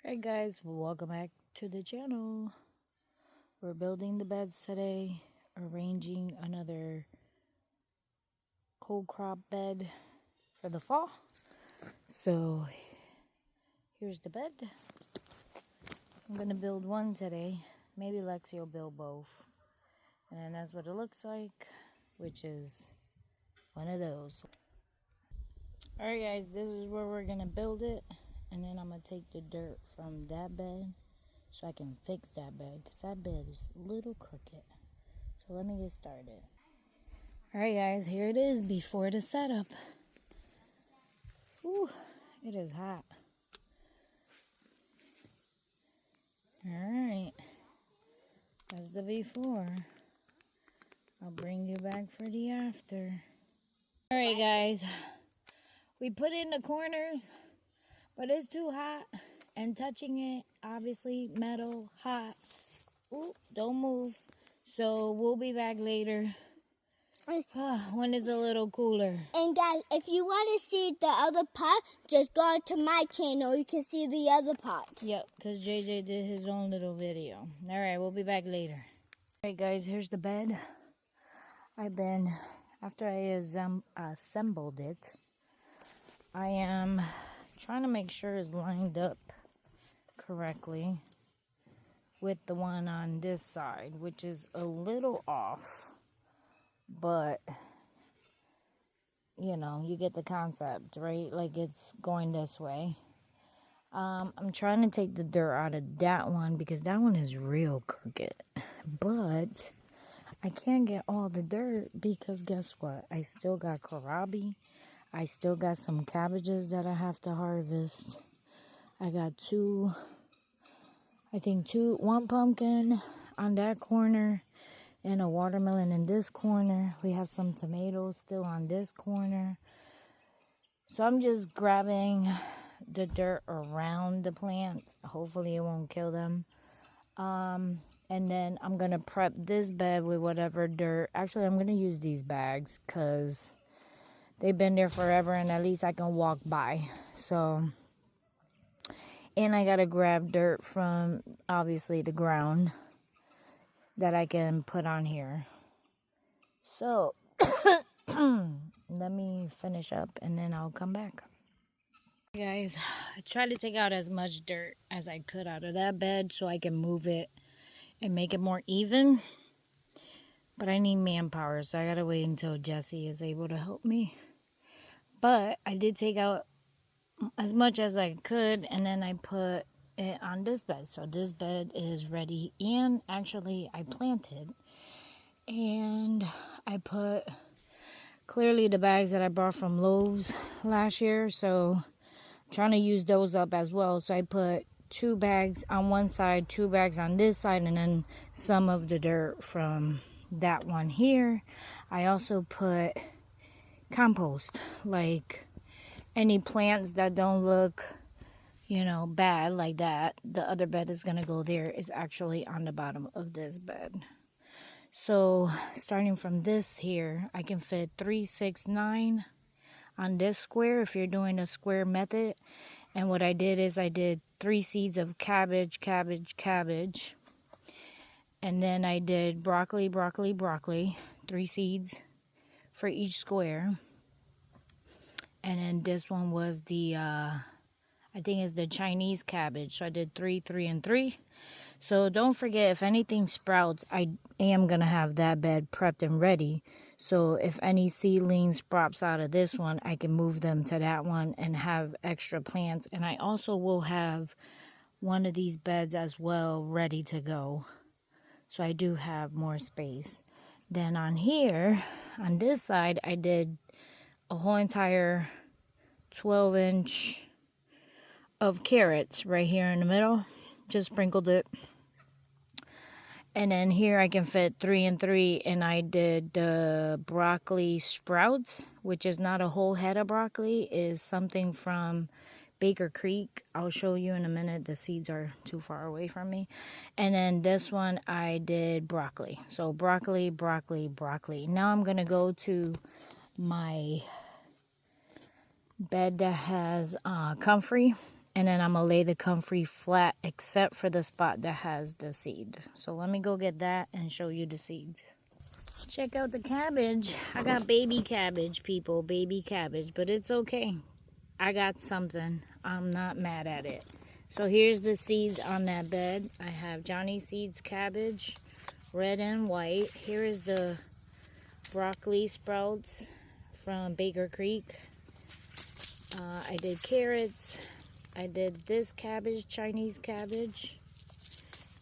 Hey guys, welcome back to the channel. We're building the beds today, arranging another cold crop bed for the fall. So here's the bed. I'm gonna build one today. Maybe Lexi will build both. And then that's what it looks like, which is one of those. Alright guys, this is where we're gonna build it. And then I'm gonna take the dirt from that bed so I can fix that bed, because that bed is a little crooked. So let me get started. Alright guys, here it is before the setup. Whew, it is hot. Alright, that's the before. I'll bring you back for the after. Alright guys, we put in the corners, but it's too hot. And touching it, obviously, metal, hot. Ooh, don't move. So we'll be back later when it's a little cooler. And guys, if you want to see the other part, just go to my channel. You can see the other part. Yep, because JJ did his own little video. Alright, we'll be back later. Alright guys, here's the bed. After I assembled it, I am trying to make sure it's lined up correctly with the one on this side, which is a little off, but you know, you get the concept, right? Like it's going this way. I'm trying to take the dirt out of that one because that one is real crooked, but I can't get all the dirt because guess what? I still got kohlrabi. I still got some cabbages that I have to harvest. I got one pumpkin on that corner and a watermelon in this corner. We have some tomatoes still on this corner. So I'm just grabbing the dirt around the plants. Hopefully it won't kill them. And then I'm going to prep this bed with whatever dirt. Actually, I'm going to use these bags because they've been there forever and at least I can walk by. So, and I got to grab dirt from, obviously, the ground that I can put on here. So, let me finish up and then I'll come back. Guys, I tried to take out as much dirt as I could out of that bed so I can move it and make it more even. But I need manpower, so I gotta wait until Jesse is able to help me. But I did take out as much as I could, and then I put it on this bed. So this bed is ready, and actually I planted. And I put clearly the bags that I brought from Lowe's last year, so I'm trying to use those up as well. So I put 2 bags on one side, 2 bags on this side, and then some of the dirt from that one here. I also put compost, like any plants that don't look, you know, bad like that. The other bed is gonna go there. Is actually on the bottom of this bed. So starting from this here, I can fit 3, 6, 9 on this square if you're doing a square method. And what I did is I did 3 seeds of cabbage, cabbage. And then I did broccoli, 3 seeds for each square. And then this one was the, I think it's the Chinese cabbage. So I did 3, 3, and 3. So don't forget, if anything sprouts, I am going to have that bed prepped and ready. So if any seedlings sprouts out of this one, I can move them to that one and have extra plants. And I also will have one of these beds as well ready to go. So I do have more space. Then on here, on this side, I did a whole entire 12-inch of carrots right here in the middle. Just sprinkled it. And then here I can fit 3 and 3, and I did the broccoli sprouts, which is not a whole head of broccoli, is something from Baker Creek. I'll show you in a minute. The seeds are too far away from me. And then this one I did broccoli. So broccoli. Now I'm going to go to my bed that has comfrey. And then I'm going to lay the comfrey flat except for the spot that has the seed. So let me go get that and show you the seeds. Check out the cabbage. I got baby cabbage, people. Baby cabbage. But it's okay. I got something. I'm not mad at it. So here's the seeds on that bed. I have Johnny Seeds cabbage, red and white. Here is the broccoli sprouts from Baker Creek. I did carrots. I did this cabbage, Chinese cabbage.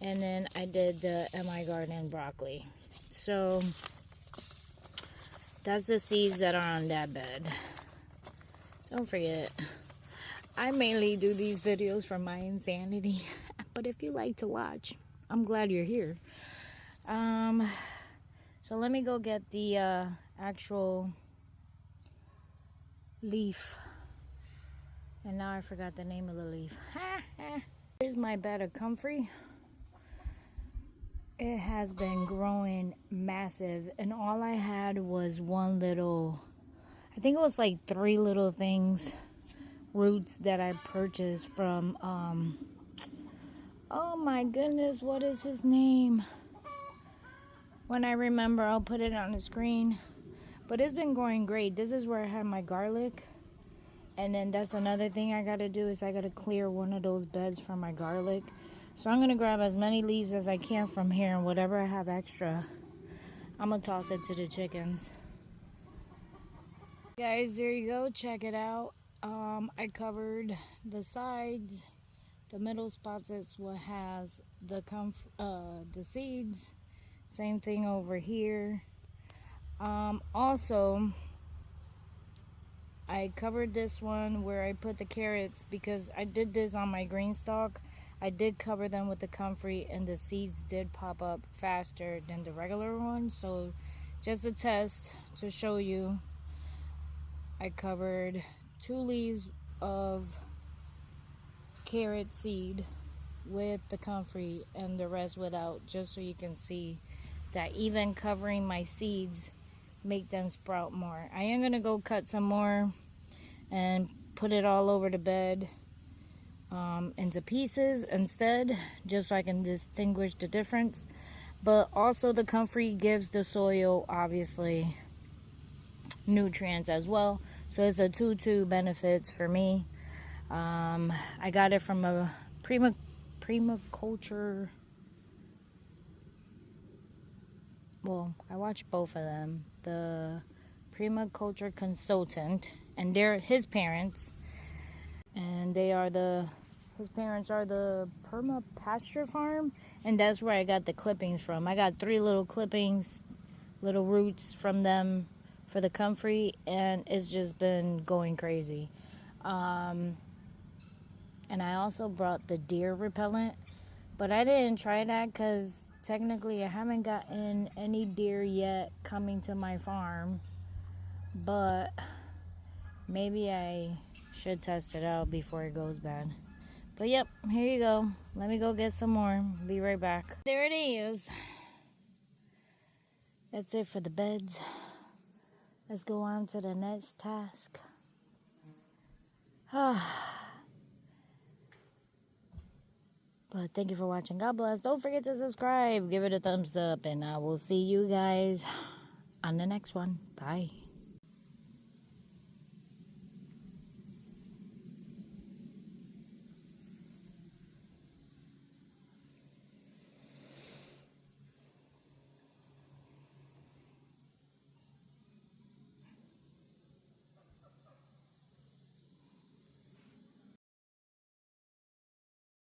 And then I did the MI Garden broccoli. So that's the seeds that are on that bed. Don't forget, I mainly do these videos for my insanity. But if you like to watch, I'm glad you're here. So let me go get the actual leaf. And now I forgot the name of the leaf. Here's my bed of comfrey. It has been growing massive. And all I had was one little, I think it was like 3 little things, roots that I purchased from, oh my goodness, what is his name? When I remember, I'll put it on the screen. But it's been growing great. This is where I have my garlic. And then that's another thing I gotta do is I gotta clear one of those beds for my garlic. So I'm gonna grab as many leaves as I can from here, and whatever I have extra, I'm gonna toss it to the chickens. Guys, there you go. Check it out. I covered the sides. The middle spots is what has the seeds. Same thing over here. Also, I covered this one where I put the carrots because I did this on my green stalk. I did cover them with the comfrey and the seeds did pop up faster than the regular one. So just a test to show you, I covered 2 leaves of carrot seed with the comfrey and the rest without, just so you can see that even covering my seeds make them sprout more. I am gonna go cut some more and put it all over the bed into pieces instead, just so I can distinguish the difference. But also the comfrey gives the soil obviously nutrients as well, so it's a 2-2 benefits for me. I got it from a permaculture. Well, I watched both of them. The permaculture consultant, and they're his parents, and his parents are the Perma Pasture Farm, and that's where I got the clippings from. I got 3 little clippings, little roots from them for the comfrey, and it's just been going crazy. And I also brought the deer repellent, but I didn't try that because technically I haven't gotten any deer yet coming to my farm, but maybe I should test it out before it goes bad. But yep, here you go. Let me go get some more. Be right back. There it is. That's it for the beds. Let's go on to the next task. But thank you for watching. God bless. Don't forget to subscribe. Give it a thumbs up. And I will see you guys on the next one. Bye.